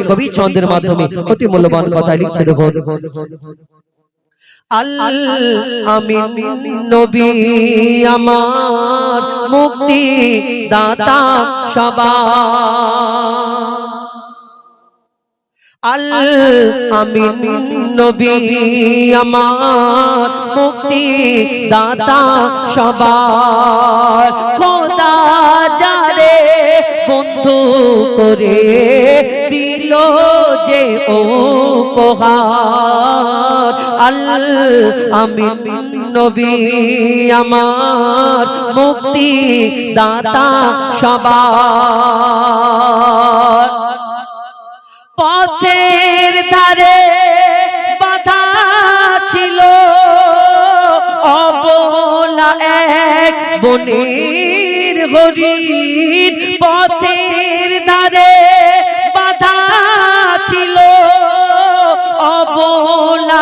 কবি ছন্দের মাধ্যমে অতি মূল্যবান কথা লিখছে। দেখো আমিন নবী আমার মুক্তি দাতা সবার, আমিন নবী আমার মুক্তি দাতা সবার, খোদা যারে বন্ধু করে দিল যে উপহার, আমিন নবী আমার মুক্তি দাতা সবার। পথের ধারে বাধা ছিল অবলা এক বনের হরিণ, পথের ধারে বাধা ছিল অবলা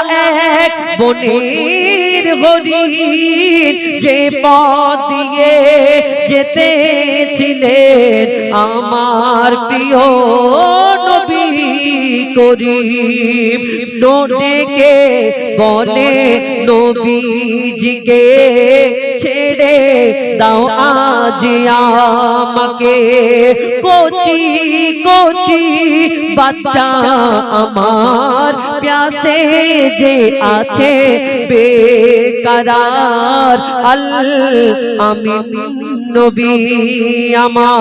এক বনের হরিণ, যে পথ দিয়ে যেতেছিলেন আমার প্রিয় নবী করিম, ডেকে বলে নবীজিকে ছেড়ে দাও আজ আমাকে, কচি কচি বাচ্চা আমার প্যাসে যে আছে বেকরার, আমিন নবী আমার।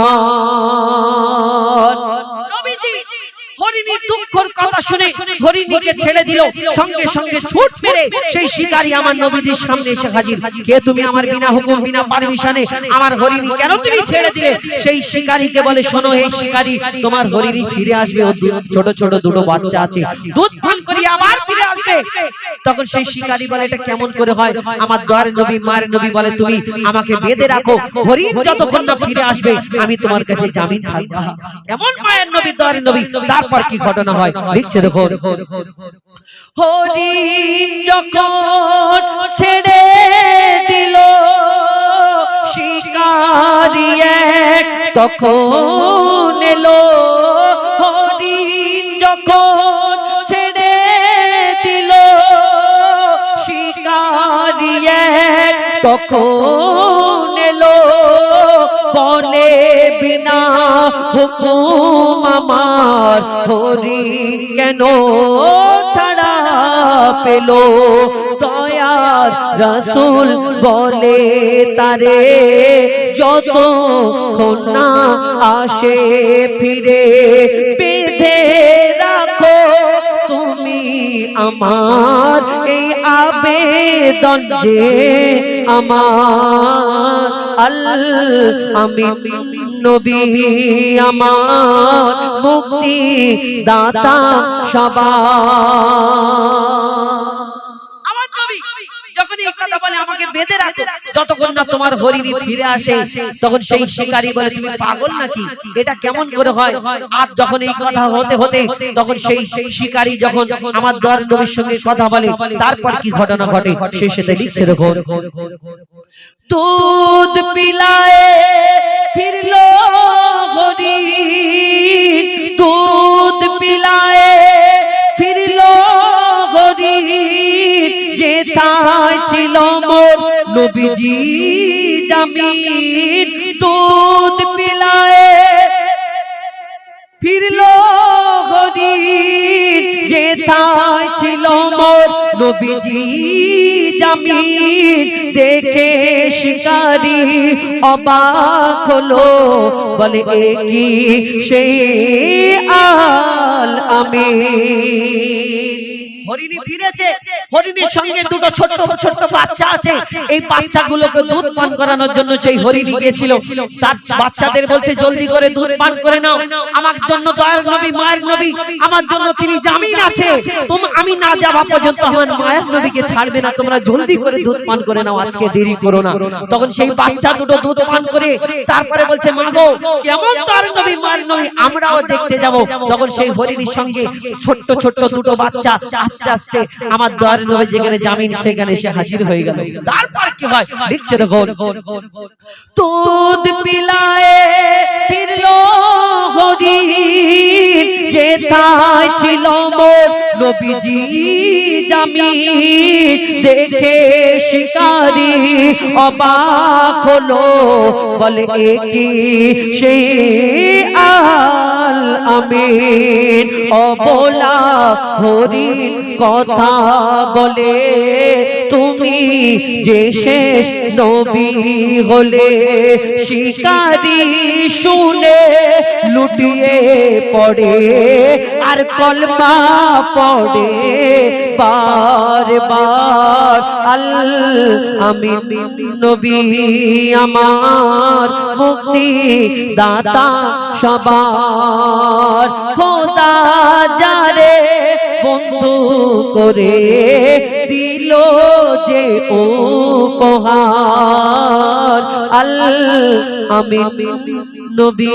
হরিণীর দুঃখের কথা শুনে হরিণীকে ছেড়ে দিল, সঙ্গে সঙ্গে ছুট মেরে সেই শিকারী আমার নবীজির সামনে এসে হাজির। কে তুমি? আমার বিনা হুকুম বিনা পারমিশনে আমার হরিণী কেন তুমি ছেড়ে দিলে? সেই শিকারীকে বলে, শোনো হে শিকারী, তোমার হরিণী ফিরে আসবে, ও ছোট ছোট দুটো বাচ্চা আছে, দুধ পান করিয়ে আবার ফিরে আসবে। তখন সেই শিকারী বলে, এটা কেমন করে হয়? আমার দয়ার নবী মায়ের নবী বলে, তুমি আমাকে বেঁধে রাখো, হরিণ যতক্ষণ না ফিরে আসবে আমি তোমার কাছে জামিন থাকবো। এমন মায়ের নবী দয়ার নবী। তারপর কি ঘটনা হয় লিখছে দেখো, হরিণ যখন ছেড়ে দিল শিকারী এক তখন এলো, হরিণ যখন ছেড়ে দিল শিকারী এক তখন এলো, বনে বিনা হুকুম আমার হরিণ কেন ছাড়া পেল? দয়ার রাসূল বলে তারে, যতক্ষণ না আসে ফিরে বেঁধে রাখো তুমি আমার এই আবেদন যে আমার, আমিন নবী আমার মুক্তি দাতা সবার। আমার নবী যখন এই কথা বলে আমাকে বেঁধে রাখো যতক্ষণ না তোমার হরিণী ফিরে আসে, তখন সেই শিকারী বলে, তুমি পাগল নাকি? এটা কেমন করে হয়? আর যখন এই কথা হতে হতে তখন সেই শিকারী যখন আমার দয়ার নবীর সঙ্গে কথা বলে, তারপর কি ঘটনা ঘটে শেষেতে লিখছে দেখো, দুধ পিলায়ে ফিরলো হরিণ, দুধ পিলায়ে ফিরলো হরিণ, যেথায় ছিল মোর নবীজি জামিন, দুধ পিলায়ে ফিরলো হরিণ, যেথায় ছিল মোর নবীজি জামিন, দেখে শিকারী অবাক হলো, বলে এ কি সেই আল আমিন। হরিণী ফিরেছে, হরিণীর সঙ্গে দুটো ছোট্ট ছোট্ট বাচ্চা আছে, এই বাচ্চাগুলোকে দুধ পান করানোর জন্য সেই হরিণী গিয়েছিল। তার বাচ্চাদের বলছে, জলদি করে দুধ পান করে নাও, আমার জন্য দয়ার নবী মায়ের নবী আমার জন্য তিনি জামিন আছে, আমি না যাওয়া পর্যন্ত আমার মায়ের নবীকে ছাড়বে না, তোমরা জলদি করে দুধ পান করে নাও, আজকে দেরি করো না। তখন সেই বাচ্চা দুটো দুধ পান করে তারপরে বলছে, মা গো কেমন দয়ার নবী মায়ের নবী আমরাও দেখতে যাব। তখন সেই হরিণীর সঙ্গে ছোট্ট ছোট্ট দুটো বাচ্চা আস্তে আস্তে আমার দয়ার নবী যেখানে জামিন সেখানে সে হাজির হয়ে গেল। তারপর কি হয় লিখছে দেখো, দুধ পিলায়ে ফিরলো হরিণ, যেথায় ছিল মোর নবীজি জামিন, দেখে শিকারি অবাক হলো, বলে একি সেই আল আমিন, অবলা হরিণ কথা বলে, তুমি যে শেষ নবী হলে। শিকারি শুনে লুটিয়ে পড়ে আর কলমা পড়ে বারবার, আল আমিন নবী আমার মুক্তি দাতা সবার, খোদা যারে বন্ধু করে দিল যে উপহার, আল আমিন নবী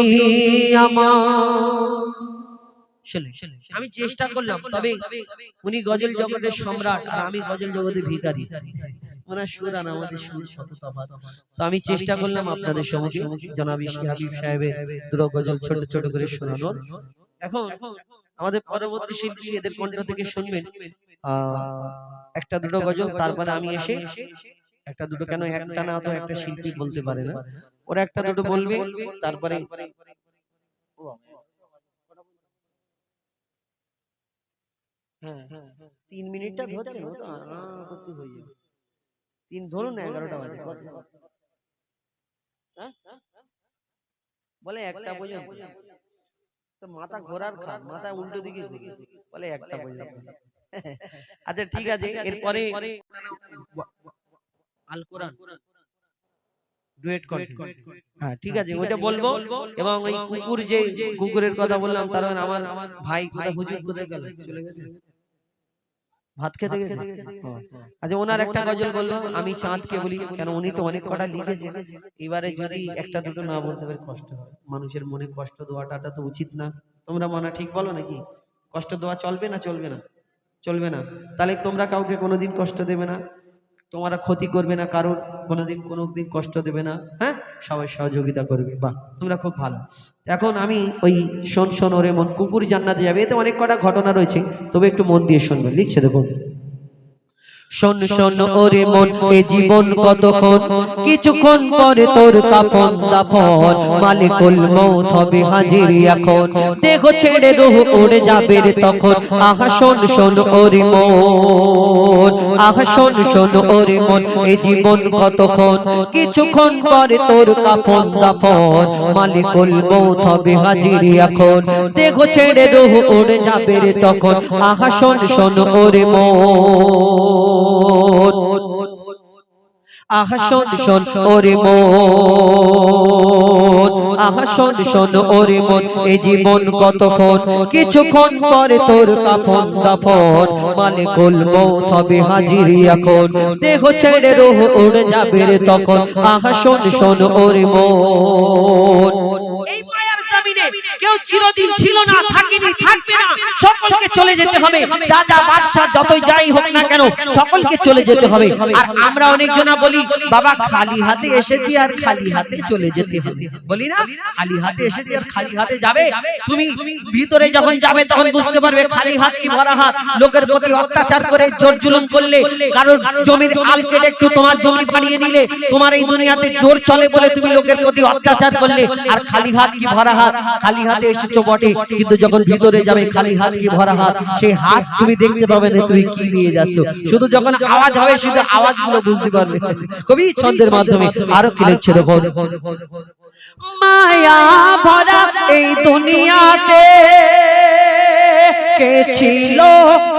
আমার। আমি চেষ্টা করলাম, তবে উনি গজল জগতের সম্রাট আর আমি গজল জগতের ভিখারি, ওনার সুর আর আমাদের সুর কত তফাৎ। তো আমি চেষ্টা করলাম আপনাদের সম্মুখে জনাব ইশকে হাবিব সাহেবের দুটো গজল ছোট ছোট করে শোনানোর। এখন আমাদের পরবর্তী শিল্পী এদের কণ্ঠ থেকে শুনবেন একটা দুটো গজল, তারপরে আমি এসে একটা দুটো, কেন একটা না তো একটা শিল্পী বলতে পারে না, ওরা একটা দুটো বলবে, তারপরে হ্যাঁ 3 মিনিটটা ধরছে না তো করতে হয়ে যাবে, 3 ধরুন না 11টা বাজে, বলে একটা পর্যন্ত, তো মাথা ঘোরার খা, মাথা উল্টো দিকে বলে একটা পর্যন্ত। আচ্ছা ঠিক আছে, এরপরে আল কোরআন ডুয়েট কন্টেন্ট, হ্যাঁ ঠিক আছে ওইটা বলবো। এবং ওই কুকুর, যে কুকুরের কথা বললাম, তার মানে আমার ভাই হুজুর কোথায় গেল, চলে গেছে ভাত খেতে গেছে। আচ্ছা ওনার একটা গজল বললো, আমি চাঁদকে বলি, কেন উনি তো অনেক কটা লিখেছে, এবারে যদি একটা দুটো না বলতে পারে কষ্ট হয়, মানুষের মনে কষ্ট দেওয়াটা তো উচিত না, তোমরা মনে ঠিক বলো নাকি? কষ্ট দেওয়া চলবে না? চলবে না? চলবে না। তাহলে তোমরা কাউকে কোনোদিন কষ্ট দেবে না, তোমরা ক্ষতি করবে না, কারোর কোনোদিন কষ্ট দেবে না, হ্যাঁ সবাই সহযোগিতা করবে, বাহ তোমরা খুব ভালো। এখন আমি ওই শোন শোন ওরে মন, কুকুর জান্নাতে যাবে, এতে অনেক কটা ঘটনা রয়েছে, তবে একটু মন দিয়ে শুনবেন। লিখছে দেখুন, শোন শোন ওরে মন, এ জীবন কতক্ষণ, কিছুক্ষণ পরে তোর কাফন দাফন, মালিকুল মউত হবে হাজির এখন, দেখো ছেড়ে রূহ উড়ে যাবে রে তখন। আহা শোন শোন ওরে মন, আহা শোন শোন ওরে মন, এ জীবন কতক্ষণ, কিছুক্ষণ পরে তোর কাফন দাফন, মালিকুল মউত হবে হাজির এখন, দেখো ছেড়ে রূহ উড়ে যাবে রে তখন। আহা শোন শোন ওরে মন, আহা শোন শোন ওরে মন, আহা শোন শোন ওরে মন, এ জীবন কতক্ষণ, কিছুক্ষণ পরে তোর কাফন দাফন, মালিকুল মউত হবে হাজির এখন, দেহ ছেড়ে রূহ উড়ে যাবে রে তখন। আহা শোন শোন ওরে মন, এই মায়ার জমিনে কেউ চিরদিন ছিল না, থাকেনি, থাকবে না, সকলকে চলে যেতে হবে, রাজা বাদশা যতই যাই হোক না কেন সকলকে চলে যেতে হবে। আর আমরা অনেকজনা বলি বাবা খালি হাতে এসেছি আর খালি হাতে চলে যেতে হবে, বলি না খালি হাতে এসেছি আর খালি হাতে যাবে। তুমি ভিতরে যখন যাবে তখন বুঝতে পারবে খালি হাত কি ভরা হাত। লোকের প্রতি অত্যাচার করে জোর জুলুম করলে, কারোর জমির আল কেটে একটু তোমার জমি বানিয়ে নিলে, তোমার এই দুনিয়াতে জোর চলে বলে তুমি লোকের প্রতি অত্যাচার করলে, আর খালি হাত কি ভরা হাত। খালি হাতে এসেছো বটে, কিন্তু যখন ভিতরে যাবে খালি হাত কি ভরা হাত, সেই হাত তুমি দেখতে পাবে না তুমি কি নিয়ে যাচ্ছ, শুধু যখন আওয়াজ হবে শুধু আওয়াজগুলো বুঝতে পারবে। কবি ছন্দের মাধ্যমে আরো কি লিখছে দেখো, মায়া ভরা এই দুনিয়াতে কে ছিল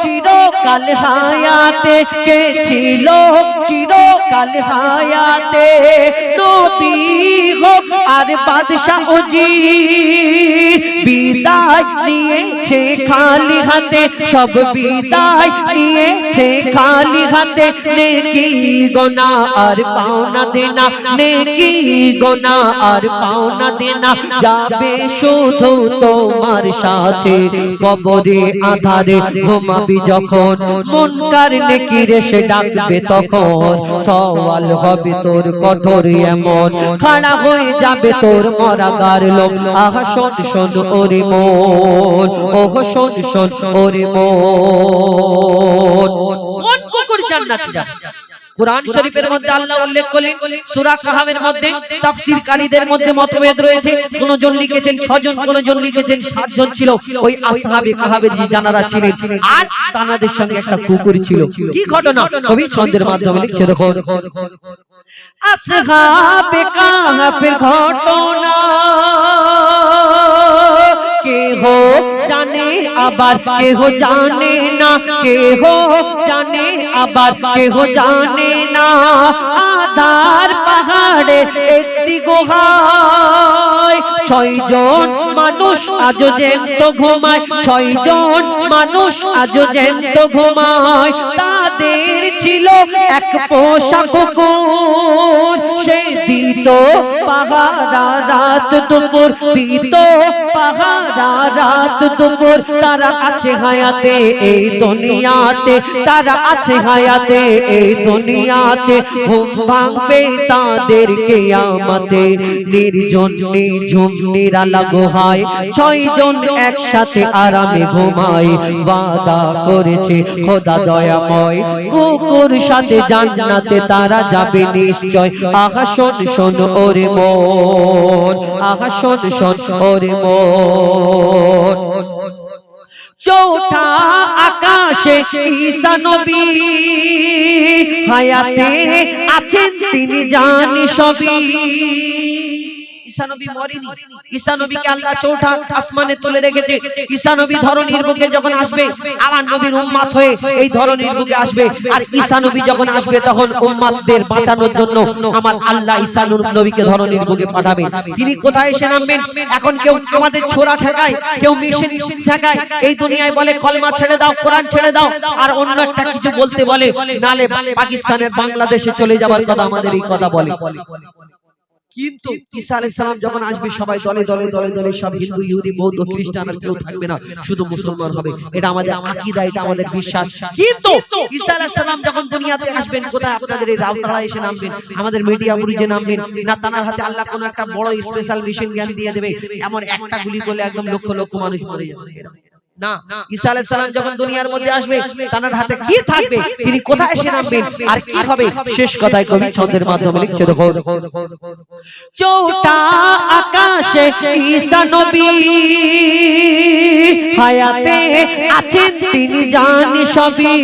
চিরকাল হায়াতে, কে ছিল চিরকাল হায়াতে, নবী হোক আর বাদশা উজির, বিদায় নিয়েছে খালি হাতে, সব বিদায় নিয়েছে খালি হাতে, নেকি গোনাহ আর পাওনা দেনা, নেকি গোনাহ আর পাওনা দেনা, যাবে শুধু তোমার সাথে, কবরে আধারে ঘুমাবি মাহদি যখন মুনকার নেকির এসে ডাকবে তখন সওয়াল হবে তোর কঠোর এমন খাড়া হয়ে যাবে তোর মরাগার লোক আহা শোন শোন ওরে মন ওহ শোন শোন ওরে মন কোন কুকুর জান্নাতে যাবে কুরআন শরীফের মধ্যে আল্লাহ উল্লেখ করলেন সূরা কাহাফের মধ্যে তাফসীরকারীদের মধ্যে মতভেদ রয়েছে কোন জন লিখেছেন 6 জন কোন জন লিখেছেন 7 জন ছিল ওই আসহাবে কাহাফের যে জানারা ছিলেন আর তাদের সঙ্গে একটা কুকুর ছিল কি ঘটনা কবি ছন্দের মাধ্যমে লিখছে দেখো আসহাবে কাহাফের ঘটনা কে হো জানে আবার কে হো জানে না কে হো জানে আবার কে হো জানে না আধার পাহাড়ে একটি গুহায় 6 জন মানুষ আজ জ্যান্ত ঘুমায় 6 জন মানুষ আজ জ্যান্ত ঘুমায় তাদের ছিল এক পোষা কুকুর সে দিত পাহারা রাত দুপুর দিত পাহারা রাত দুপুর তারা আছে হায়াতে এই দুনিয়াতে তারা আছে হায়াতে এই দুনিয়াতে ঘুম ভাঙবে তাদের কিয়ামতে নির্জন নিঝুম নিরালা গুহায় 6 জন একসাথে আরামে ঘুমায় ওয়াদা করেছে খোদা দয়াময় কুকুর সাথে জান্নাতে তারা যাবে নিশ্চয় আহা শোন শোন ওরে মন আহা শোন শোন ওরে মন চৌঠা আকাশে ঈসা নবী হায়াতে আছেন তিনি জানি সবই ঈসা নবী মরেনি ঈসা নবীকে আল্লাহ চৌঠা আসমানে তুলে রেখেছে ঈসা নবী ধরনীর বুকে যখন আসবে আমার নবীর উম্মত হয়ে এই ধরনীর বুকে আসবে আর ঈসা নবী যখন আসবে তখন উম্মতদের বাঁচানোর জন্য আমার আল্লাহ ঈসা নবীকে ধরনীর বুকে পাঠাবেন তিনি কোথায় এসে নামবেন এখন কেউ আমাদের ছোরা ঠেকায় কেউ মিশন ঠেকায় এই দুনিয়ায় বলে কলমা ছেড়ে দাও কোরআন ছেড়ে দাও আর অন্য একটা কিছু বলতে বলে নালে পাকিস্তানের বাংলাদেশে চলে যাবার কথা আমাদের এই কথা বলে কিন্তু ঈসা আলাইহিস সালাম যখন আসবে সবাই দলে দলে দলে দলে সব হিন্দু ইহুদি বৌদ্ধ খ্রিস্টান আর কেউ থাকবে না শুধু মুসলমান হবে এটা আমাদের আকীদা এটা আমাদের বিশ্বাস কিন্তু ঈসা আলাইহিস সালাম যখন দুনিয়াতে আসবেন কোথায় আপনাদের এই রাউতাড়া এসে নামবেন আমাদের মিডিয়া বুরিজে নামবেন না তানার হাতে আল্লাহ কোন একটা বড় স্পেশাল মিশন জ্ঞান দিয়ে দেবে এমন একটা গুলি করলে একদম লক্ষ লক্ষ মানুষ মরে যাবে না ঈসা আলাইহিস সালাম যখন দুনিয়ার মধ্যে আসবে তার হাতে কি থাকবে তিনি কোথায় এসে নামবেন আর কি হবে শেষ কথায় কবি ছন্দের মাধ্যমে লিখছে দেখো চৌঠা আকাশে ঈসা নবী হায়াতে আছেন তিনি জানি সবই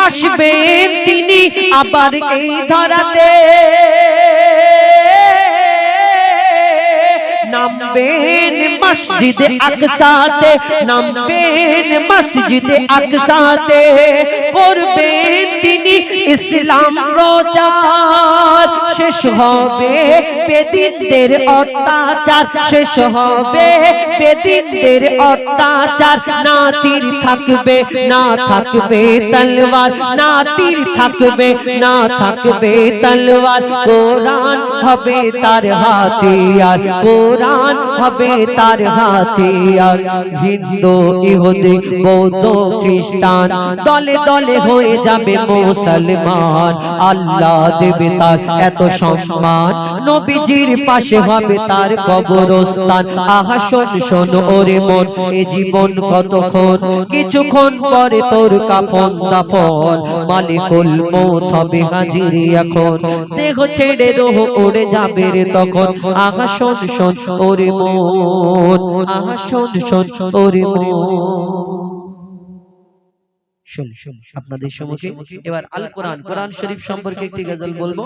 আসবেন তিনি আবার এই ধরাতে নামবেন মসজিদে আকসাতে নামবেন মসজিদে আকসাতে করবেন তিনি ইসলাম প্রচার শেষ হবে বেদিনদের অত্যাচার শেষ হবে বেদিনদের অত্যাচার না তীর থাকবে না থাকবে তলোয়ার না তীর থাকবে না থাকবে তলোয়ার কোরআন হবে তার হাতিয়ার কোরআন হবে তার হাতিয়ার হিন্দু ইহুদি বৌদ্ধ খ্রিস্টান দলে দলে হয়ে যাবে মুসলমান আল্লাহ দেবে তার এত সম্মান নবীজির পাশে হবে তার কবরস্থান আহা শোন শোন ওরে মন এ জীবন কতক্ষণ কিছুক্ষণ পরে তোর কাফন দাফন মালিকুল মউত হবে হাজির এখন দেহ ছেড়ে রূহ উড়ে যাবে রে তখন আহা শোন শোন ওরে মন আহা শোন শোন ওরে মন আপনাদের সম্মুখে এবার আল কোরআন কোরআন শরীফ সম্পর্কে একটি গজল বলবো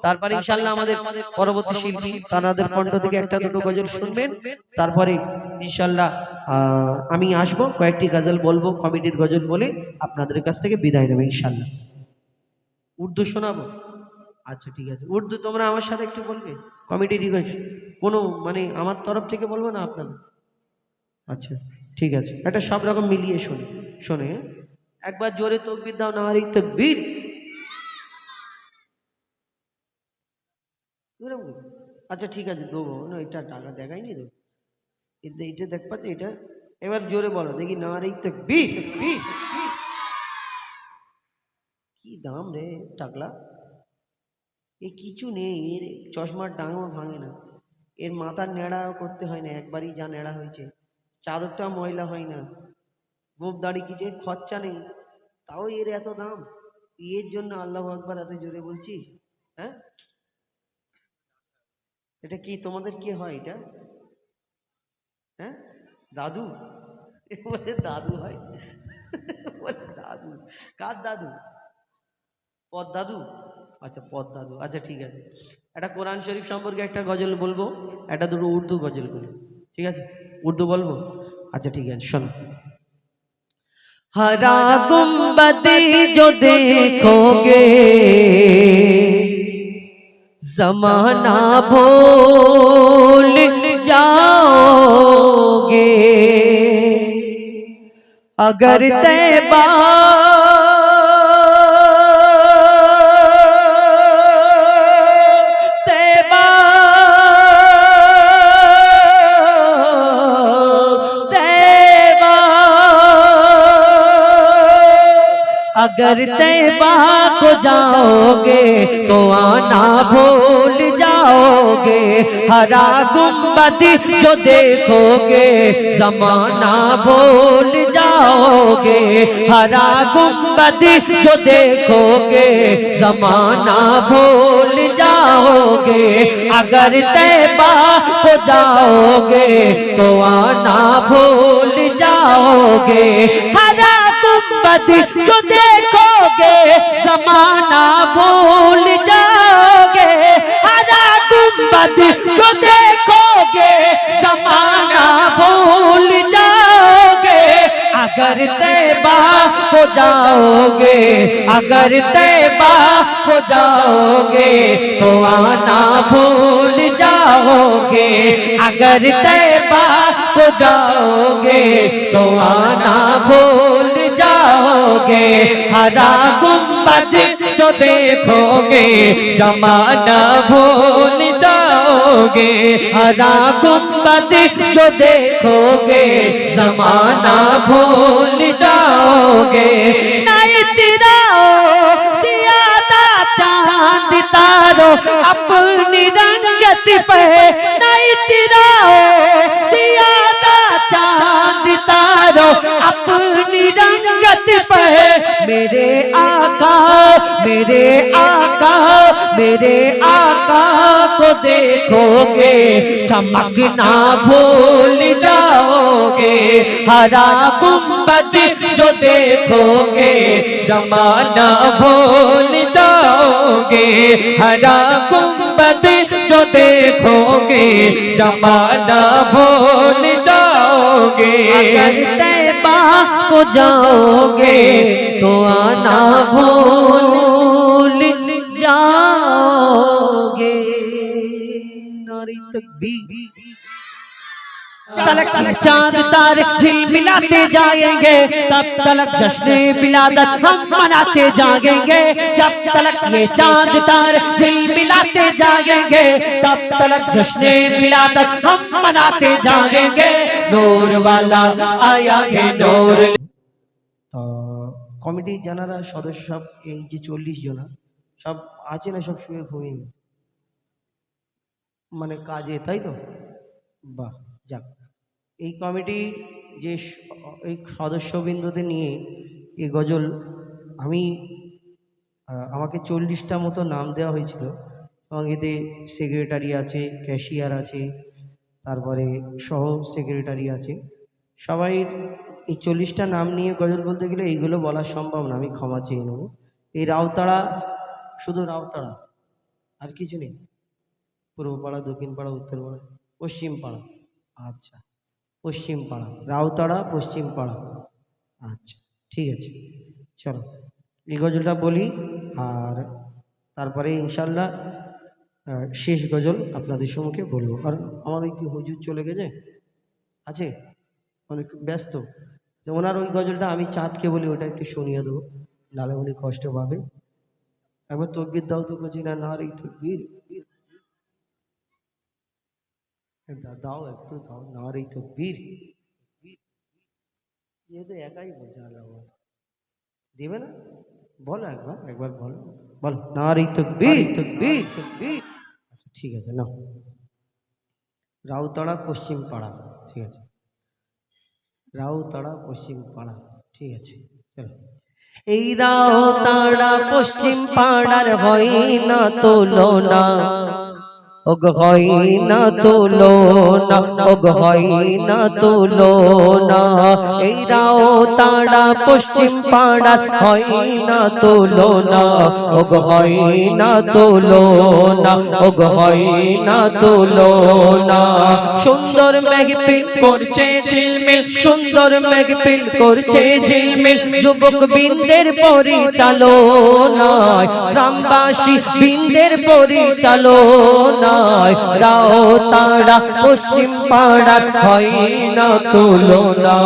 তারপরে ইনশাআল্লাহ আমাদের পরবর্তী শিল্পী তাদের কণ্ঠ থেকে একটা দুটো গজল শুনবেন তারপরে ইনশাআল্লাহ আমি আসবো কয়েকটি গজল বলবো কমিটির গজল বলে আপনাদের কাছ থেকে বিদায় নেব ইনশাআল্লাহ উর্দু শোনাবো আচ্ছা ঠিক আছে উর্দু তোমরা আমার সাথে একটু বলবে কমিটি রিকোয়েস্ট কোনো মানে আমার তরফ থেকে বলবো না আপনাদের আচ্ছা ঠিক আছে এটা সব রকম মিলিয়ে শোনে একবার জোরে তাকবীর দাও নারে তাকবীর আচ্ছা ঠিক আছে দেবো না এটা টাকা দেখাইনি তো এটা দেখ পাচ্ছি এটা এবার জোরে বলো দেখি নারে তাকবীর তাকবীর দাম রে টাকলা, এ কিছু নেই, এর চশমার ডাঙও ভাঙে না, এর মাথার নেড়াও করতে হয় না, একবারই যা নেড়া হয়েছে, চাদরটা ময়লা হয় না, গোপ দাড়ি কিছু খরচা নেই, তাও এর এত দাম। এর জন্য আল্লাহ আকবার এত জোরে বলছি। হ্যাঁ, এটা কি তোমাদের কি হয় এটা? হ্যাঁ, দাদু? এ বলে দাদু হয়? বলে দাদু? কার দাদু? পদ দাদু? আচ্ছা পদ দাদু, আচ্ছা ঠিক আছে। একটা কোরআন শরীফ সম্পর্কে একটা গজল বলবো, একটা দুটো উর্দু গজল বলবো, ঠিক আছে? উর্দু বলবো, আচ্ছা ঠিক আছে, শোনো। हरा गुम्बद जो देखोगे जमाना भूल जाओगे, अगर तैबा तैबा तैबा अगर तैबा को जाओगे तो आना भूल जाओगे, हरा गुम्बद जो देखोगे जमाना भूल जाओगे, हरा गुम्बद जो देखोगे जमाना भूल जाओगे, अगर तैबा को जाओगे तो आना भूल जाओगे, हरा गुम्बद जो देखोगे जमाना भूल जाओगे, हरा गुम्बद जो देखोगे जमाना भूल जाओगे, अगर तैबा को जाओगे, अगर तैबा को जाओगे तो आना भूल जाओगे, अगर तैबा को जाओगे तो आना भूल जाओगे, हरा गुम्बद जो देखोगे जमाना भूल जाओगे, हरा गुम्बद जो देखोगे जमाना भूल जाओगे, ना इतराओ ज़ियादा चांद तारो अपनी रंगत पे, ना इतराओ ज़ियादा चांद तारो अपनी रंगत पे, मेरे आका मेरे आका मेरे आका को देखोगे चमकना भूल जाओगे, हरा गुम्बद जो देखोगे जमाना भूल जाओगे, हरा गुम्बद जो देखोगे जमाना भूल जाओगे, अगर तैबा को जाओगे तो आना भूल जाओगे। नारी तकबीर। तलक ये चांद तारे झिलमिलाते जाएंगे, तब तलक जश्ने विलादत हम मनाते जाएंगे, जब तलक ये चांद तारे झिलमिलाते जाएंगे, तब तलक जश्ने विलादत हम मनाते जाएंगे, नूर वाला आया है नूर। তো কমিটির যারা সদস্য সব এই যে 40 জনা সব আছে না, সব শুয়ে ঘুমিয়ে গেছে মানে কাজে, তাই তো? বাহ, যাক। এই কমিটি যে এই সদস্যবৃন্দদের নিয়ে এই গজল আমি আমাকে 40টা মতো নাম দেওয়া হয়েছিল, এবং এতে সেক্রেটারি আছে, ক্যাশিয়ার আছে, তারপরে সহ সেক্রেটারি আছে, সবাই এই 40টা নাম নিয়ে গজল বলতে গেলে এইগুলো বলা সম্ভব না, আমি ক্ষমা চেয়ে নেব। এই রাউতাড়া, শুধু রাউতাড়া, আর কিছু নেই? পূর্বপাড়া, দক্ষিণ পাড়া, উত্তর পাড়া, পশ্চিম পাড়া, আচ্ছা পশ্চিম পাড়া, রাউতাড়া পশ্চিম পাড়া, আচ্ছা ঠিক আছে। চলো এই গজলটা বলি, আর তারপরে ইনশাল্লাহ শেষ গজল আপনাদের সম্মুখে বলবো। আর আমার ওই কি হুজুর চলে গেছে আছে, অনেক ব্যস্ত, যে ওনার ওই গজলটা আমি চাঁদকে বলি ওটা একটু শুনিয়ে দেবো, নাহলে উনি কষ্ট পাবে। একবার তকবীর দাও তো, করছি না না রে তকবীর, দাও একটু দাও না রে তকবীর, ये तो একাই বলছে আল্লাহ দেবে না। বলো একবার বলো, বলো নারী তাকবীর তাকবীর তাকবীর। আচ্ছা ঠিক আছে, নাও। রাউতাড়া পশ্চিম পাড়া, ঠিক আছে, রাউতাড়া পশ্চিম পাড়া, ঠিক আছে, চলো। এই রাউতাড়া পশ্চিম পাড়ার হয় না তুলনা, ওগ হয় না তুলনা, ওগ হয় না তুলনা। এই রাউতাড়া পশ্চিম পাড়ার হয় না তুলনা, ওগ হয় না তুলনা, ওগ হয় না তুলনা। সুন্দর মেঘপিল করছে ঝিলমিল, সুন্দর মেঘপিল করছে ঝিলমিল, যুবক বৃন্দের পরিচালনায়, গ্রামবাসী বৃন্দের পরিচালনায়। রাউতাড়া পশ্চিম পাড়ার হয় না তুলনা,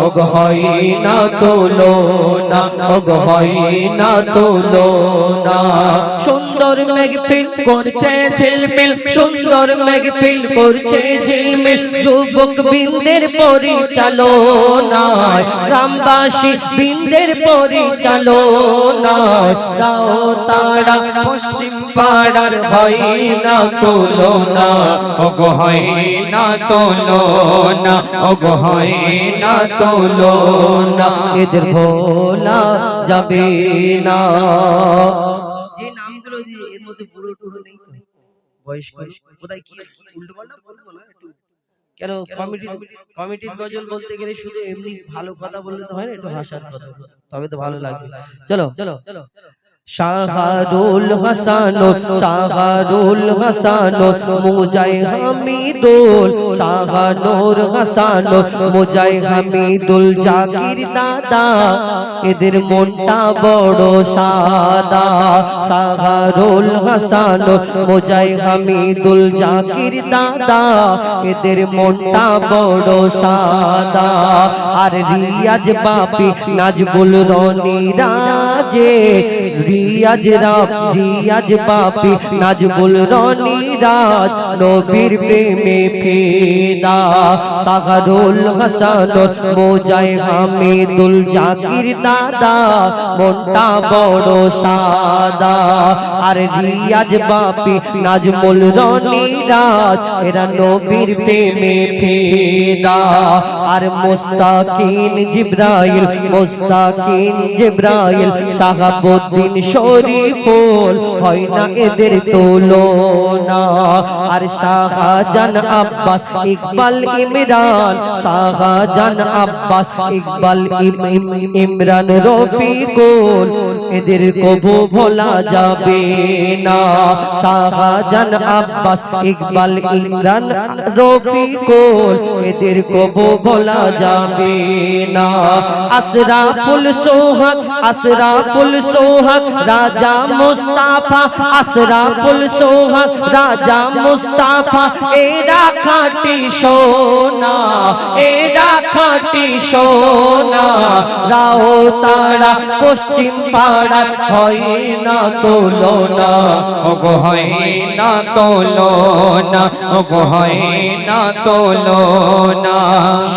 ওগ হয় না তুলনা, ওগ হয় না তুলনা। সুন্দর মেঘপিল করছে ঝিলমিল, সুন্দর মেঘপিল করছে ঝিলমিল, যুবক বৃন্দের পরিচালনায়, গ্রামবাসী বৃন্দের পরিচালনায়। রাউতাড়া পশ্চিম পাড়ার হয় না তুলনা, ওগ হয় না তুলনা, ওগ হয় না তুলনা। এদের ভোলা যাবে না। যে নামগুলো দিয়ে এর মধ্যে পুরো টুরো নেই তো, বয়স্ক কোথায় কি উল্টো পাল্টা বলবো না একটু, কেন কমিটির গজল বলতে গেলে শুধু এমনি ভালো কথা বললে তো হয় না, একটু হাসার কথা তবে তো ভালো লাগবে। চলো চলো, শাহরুল হাসানো, শাহরুল হাসানো, মুজাই হামিদুল, শাহনুর হাসানো, মুজাই হামিদুল জাকির দাদা, এদের মনটা বড় সাদা। শাহরুল হাসানো, মুজাই হামিদুল জাকির দাদা, এদের মনটা বড় সাদা। আর রিয়াজ বাপি নাজবুল রনি রাজে, রিয়াজ বাপি নাজবুল রনি রাজ, নবীর প্রেমে ফিদা। শাহরুল হাসান মুজাই হামিদুল জাকির দাদা, মনটা বড় সাদা। আর রিয়াজ বাপি নাজমুল রনি রাজ, এরা নবীর প্রেমে ফিদা। আর মুস্তাকিন জিব্রাইল, মুস্তাকিন জিব্রাইল, শাহাবুদ্দিন শরীফুল, হয় না এদের তুলনা। আর শাহজান আব্বাস ইকবাল ইমরান, শাহজান আব্বাস ইকবাল ইমরান রফিকুল, এদের কবু ভোলা যাবে না। শাহজান আব্বাস ইকবাল ইমরান রফিকুল, এদের কবু ভোলা যাবে না। আশরাফুল সোহাগ, আশরাফুল সোহাগ রাজা মুস্তাফা, আশরাফুল সোহাগ রাজা মুস্তাফা, এরা খাঁটি সোনা, এরা খাঁটি সোনা। রাউতাড়া পশ্চিম পাড়ার হয় না তুলনা, ওগ হয় না তুলনা, ওগ হয় না তুলনা।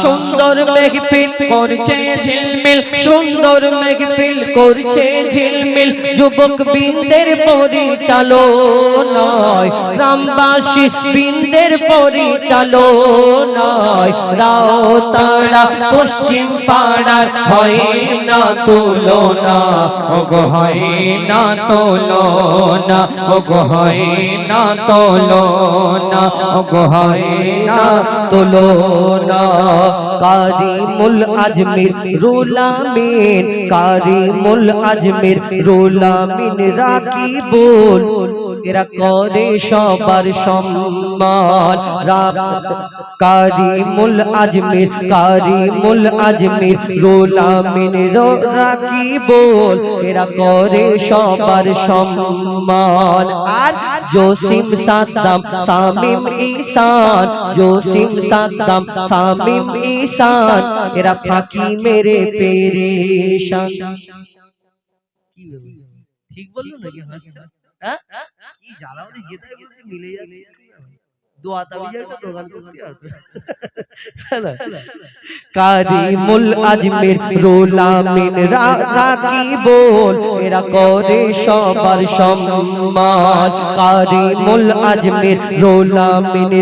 সুন্দর মেঘপিল করছে ঝিলমিল, সুন্দর মেঘপিল করছে ঝিলমিল, যুবক বৃন্দের পরিচালনায়, গ্রামবাসী বৃন্দের পরিচালনায়। রাউতাড়া পশ্চিম পাড়ার হয় না তুলনা, ওগ হয় না তুলনা, ওগ হয় না তুলনা, ওগ হয় না তুলনা। কারিমুল আজমির রুল আমিন, কারিমুল আজমির রুল আমিন রাকিবুল, এরা করে সবার সম্মান। কারিমুল আজমির, কারিমুল আজমির রুল আমিন রাকিবুল, এরা করে সবার সম্মান। আর জসিম সাদ্দাম শামিম ঈশান, জসিম সাদ্দাম শামিম ঈশান, এরা ফাঁকি মেরে পেরেশান। কি ঠিক বললো নাকি হাসছো? হ্যাঁ কি জ্বালাও দি, যেটাই বলছি মিলে যাচ্ছে। দোয়া তাবিজের একটা দোকান করতে হবে। কারিমুল আজমির রুহুল আমিন রাকিবুল এরা করে সবার সম্মান কারিমুল আজমির রুহুল আমিন